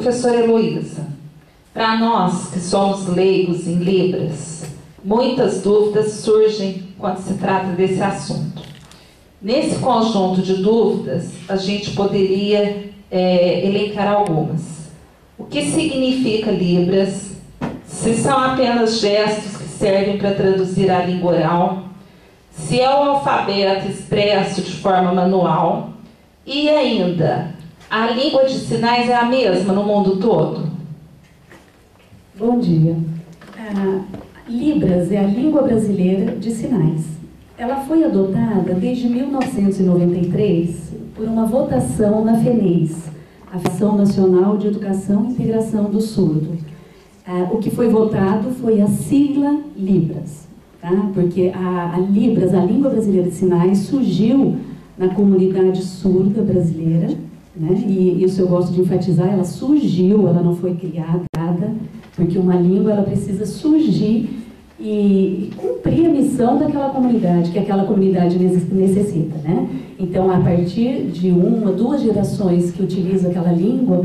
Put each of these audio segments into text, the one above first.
Professora Heloísa, para nós que somos leigos em Libras, muitas dúvidas surgem quando se trata desse assunto. Nesse conjunto de dúvidas, a gente poderia elencar algumas. O que significa Libras? Se são apenas gestos que servem para traduzir a língua oral? Se é o alfabeto expresso de forma manual? E ainda, a língua de sinais é a mesma no mundo todo? Bom dia. Libras é a língua brasileira de sinais. Ela foi adotada desde 1993 por uma votação na FENES, a Ação Nacional de Educação e Integração do Surdo. O que foi votado foi a sigla Libras, tá? Porque a Libras, a língua brasileira de sinais, surgiu na comunidade surda brasileira, né? E isso eu gosto de enfatizar, ela surgiu, ela não foi criada, porque uma língua ela precisa surgir e cumprir a missão daquela comunidade, que aquela comunidade necessita, né? Então, a partir de uma, duas gerações que utiliza aquela língua,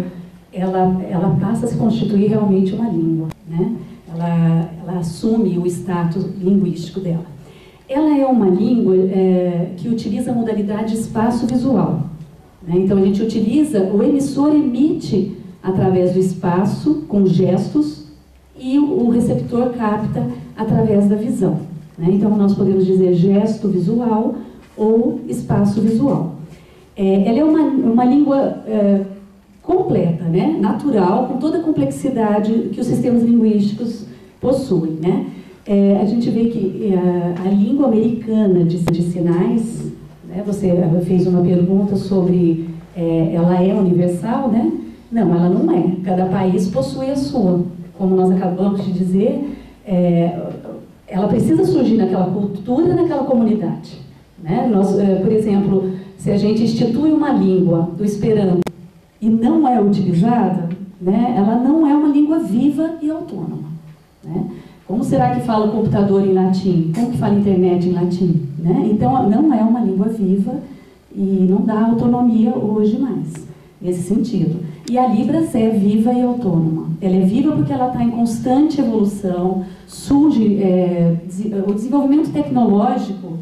ela passa a se constituir realmente uma língua, né? Ela assume o status linguístico dela. Ela é uma língua que utiliza a modalidade espaço visual, né? Então, a gente utiliza, o emissor emite através do espaço, com gestos, e o receptor capta através da visão, né? Então, nós podemos dizer gesto visual ou espaço visual. Ela é uma língua completa, né? Natural, com toda a complexidade que os sistemas linguísticos possuem, né? A gente vê que a língua americana de sinais, né? Você fez uma pergunta sobre ela é universal, né? Não, ela não é. Cada país possui a sua. Como nós acabamos de dizer, ela precisa surgir naquela cultura, naquela comunidade, né? Por exemplo, se a gente institui uma língua do Esperanto e não é utilizada, né, ela não é uma língua viva e autônoma, né? Como será que fala o computador em latim? Como que fala a internet em latim? Né? Então, não é uma língua viva e não dá autonomia hoje mais, nesse sentido. E a Libras é viva e autônoma. Ela é viva porque ela está em constante evolução, surge, o desenvolvimento tecnológico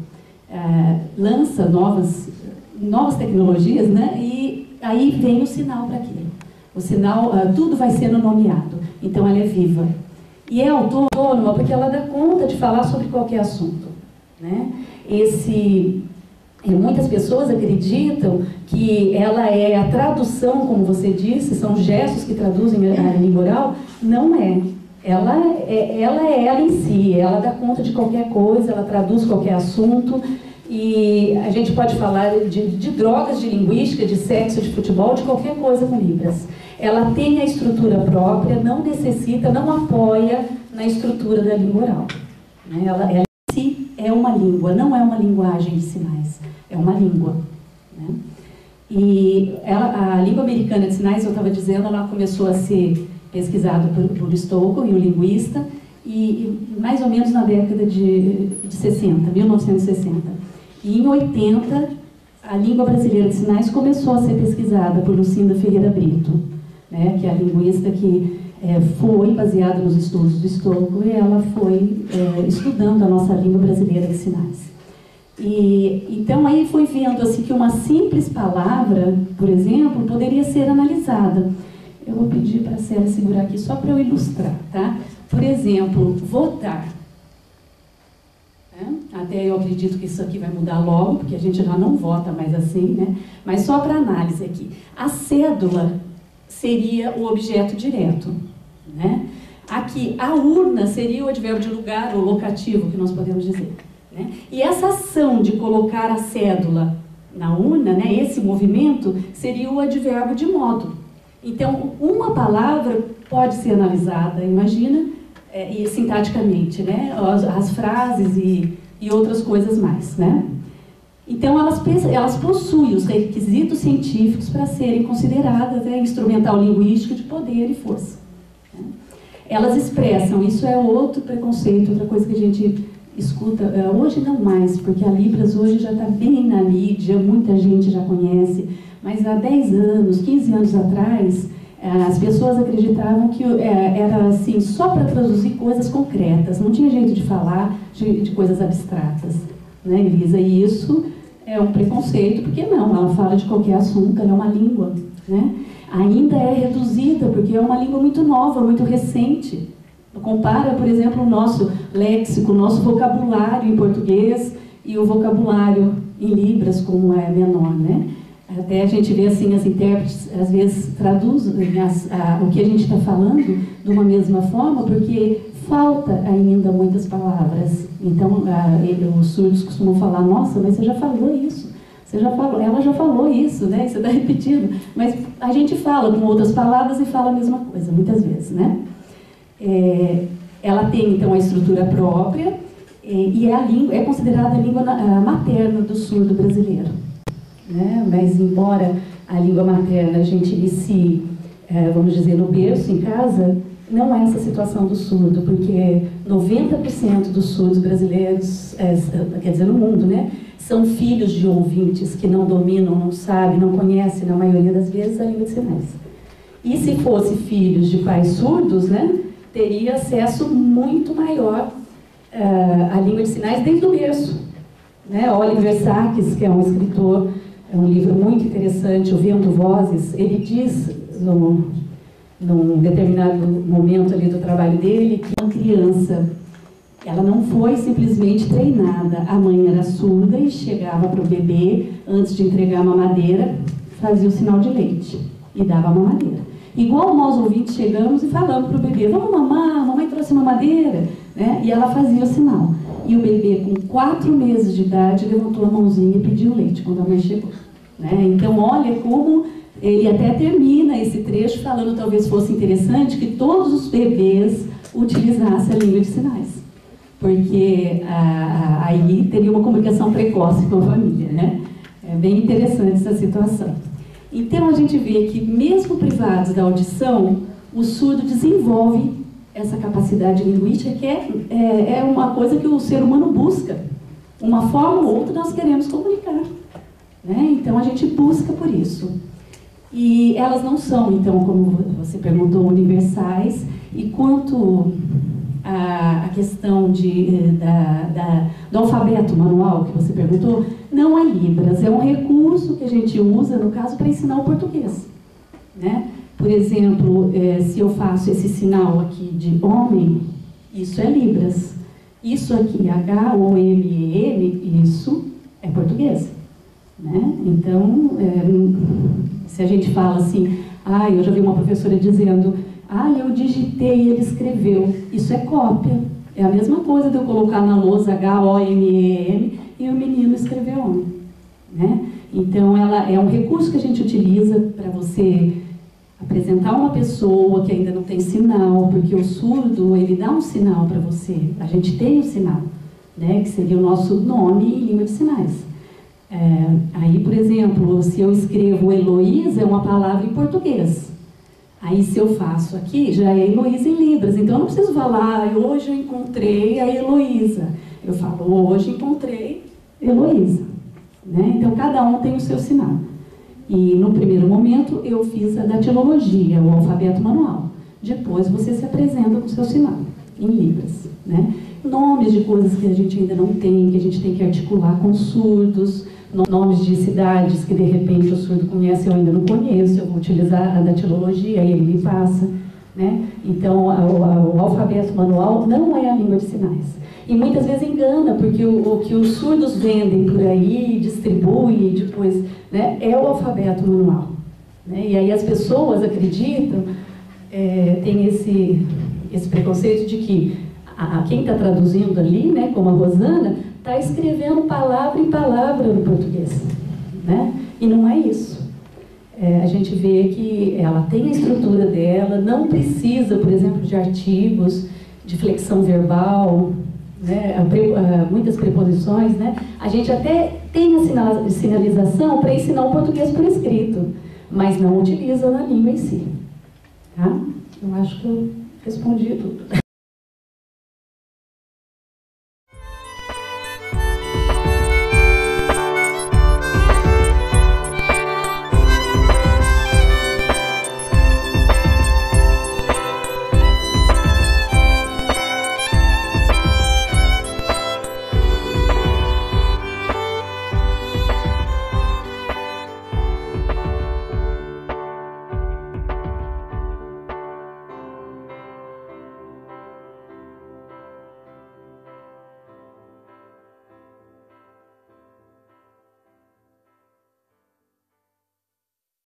lança novas tecnologias, né? E aí vem o sinal para aquilo. O sinal, tudo vai sendo nomeado. Então ela é viva. E é autônoma porque ela dá conta de falar sobre qualquer assunto, né? Muitas pessoas acreditam que ela é a tradução, como você disse, são gestos que traduzem a língua oral. Não é. Ela é ela em si, ela dá conta de qualquer coisa, ela traduz qualquer assunto. E a gente pode falar de drogas, de linguística, de sexo, de futebol, de qualquer coisa com Libras. Ela tem a estrutura própria, não necessita, não apoia na estrutura da língua oral, né? Ela em si é uma língua, não é uma linguagem de sinais, é uma língua, né? E a língua americana de sinais, eu estava dizendo, ela começou a ser pesquisada por Stockel, um linguista, e mais ou menos na década de 60, 1960. E em 80, a língua brasileira de sinais começou a ser pesquisada por Lucinda Ferreira Brito, né, que é a linguista que foi baseada nos estudos do Stockel, e ela foi estudando a nossa língua brasileira de sinais. E então aí foi vendo assim, que uma simples palavra, por exemplo, poderia ser analisada. Eu vou pedir para a Célia segurar aqui só para eu ilustrar, tá? Por exemplo, votar. Até eu acredito que isso aqui vai mudar logo, porque a gente já não vota mais assim, né? Mas só para análise aqui. A cédula seria o objeto direto, né? Aqui, a urna seria o advérbio de lugar, ou locativo, que nós podemos dizer, né? E essa ação de colocar a cédula na urna, né, esse movimento, seria o advérbio de modo. Então, uma palavra pode ser analisada, imagina, e sintaticamente, né? As frases e outras coisas mais, né? Então, elas possuem os requisitos científicos para serem consideradas instrumental linguístico de poder e força, né? Elas expressam, isso é outro preconceito, outra coisa que a gente escuta, hoje não mais, porque a Libras hoje já está bem na mídia, muita gente já conhece, mas há 10 anos, 15 anos atrás, As pessoas acreditavam que era assim, só para traduzir coisas concretas, não tinha jeito de falar de coisas abstratas, né, Elisa? E isso é um preconceito, porque não, ela fala de qualquer assunto, ela é uma língua, né? Ainda é reduzida, porque é uma língua muito nova, muito recente. Compara, por exemplo, o nosso léxico, o nosso vocabulário em português e o vocabulário em Libras, como é menor, né? Até a gente vê assim, as intérpretes às vezes traduzem o que a gente está falando de uma mesma forma, porque falta ainda muitas palavras. Então, os surdos costumam falar, nossa, mas você já falou isso, ela já falou isso, né? Você está repetindo. Mas a gente fala com outras palavras e fala a mesma coisa, muitas vezes, né? Ela tem, então, a estrutura própria e é considerada a língua materna do surdo brasileiro. Né? Mas, embora a língua materna a gente inicie, vamos dizer, no berço, em casa, não é essa situação do surdo, porque 90% dos surdos brasileiros, quer dizer, no mundo, né, são filhos de ouvintes que não dominam, não sabem, não conhecem, na maioria das vezes, a língua de sinais. E se fosse filhos de pais surdos, né, teria acesso muito maior à língua de sinais desde o berço. Né? Oliver Sacks, que é um escritor, é um livro muito interessante, O Vento Vozes, ele diz, num determinado momento ali do trabalho dele, que uma criança, ela não foi simplesmente treinada. A mãe era surda e chegava para o bebê, antes de entregar a mamadeira, fazia o sinal de leite e dava a mamadeira. Igual nós ouvintes chegamos e falamos para o bebê, vamos mamar, a mamãe trouxe mamadeira, né? E ela fazia o sinal. E o bebê, com 4 meses de idade, levantou a mãozinha e pediu leite quando a mãe chegou. Né? Então, olha como ele até termina esse trecho falando, talvez fosse interessante, que todos os bebês utilizassem a língua de sinais. Porque aí teria uma comunicação precoce com a família. Né? É bem interessante essa situação. Então, a gente vê que, mesmo privados da audição, o surdo desenvolve essa capacidade linguística, que é uma coisa que o ser humano busca. Uma forma ou outra nós queremos comunicar. Né? Então, a gente busca por isso. E elas não são, então, como você perguntou, universais. E quanto à questão do alfabeto manual, que você perguntou, não é Libras, é um recurso que a gente usa, no caso, para ensinar o português. Né? Por exemplo, se eu faço esse sinal aqui de homem, isso é Libras. Isso aqui, H-O-M-E-M, isso é português. Né? Então, se a gente fala assim, eu já vi uma professora dizendo, eu digitei e ele escreveu, isso é cópia. É a mesma coisa de eu colocar na lousa H-O-M-E-M e o menino escrever homem. Né? Então, ela é um recurso que a gente utiliza para você apresentar uma pessoa que ainda não tem sinal, porque o surdo, ele dá um sinal para você. A gente tem um sinal, né? Que seria o nosso nome em língua de sinais. Aí, por exemplo, se eu escrevo Heloísa, é uma palavra em português. Aí, se eu faço aqui, já é Heloísa em Libras. Então, eu não preciso falar, hoje eu encontrei a Heloísa. Eu falo, hoje encontrei Heloísa. Né? Então, cada um tem o seu sinal. E, no primeiro momento, eu fiz a datilologia, o alfabeto manual. Depois, você se apresenta com o seu sinal, em Libras. Né? Nomes de coisas que a gente ainda não tem, que a gente tem que articular com surdos, nomes de cidades que, de repente, o surdo conhece, eu ainda não conheço, eu vou utilizar a datilologia e ele me passa. Né? Então, o alfabeto manual não é a língua de sinais. E muitas vezes engana, porque o que os surdos vendem por aí, distribuem depois, né, é o alfabeto manual. Né? E aí as pessoas acreditam, tem esse preconceito de que quem está traduzindo ali, né, como a Rosana, está escrevendo palavra em palavra no português. Né? E não é isso. A gente vê que ela tem a estrutura dela, não precisa, por exemplo, de artigos, de flexão verbal, né? Muitas preposições. Né? A gente até tem a sinalização para ensinar o português por escrito, mas não utiliza na língua em si. Tá? Eu acho que eu respondi tudo.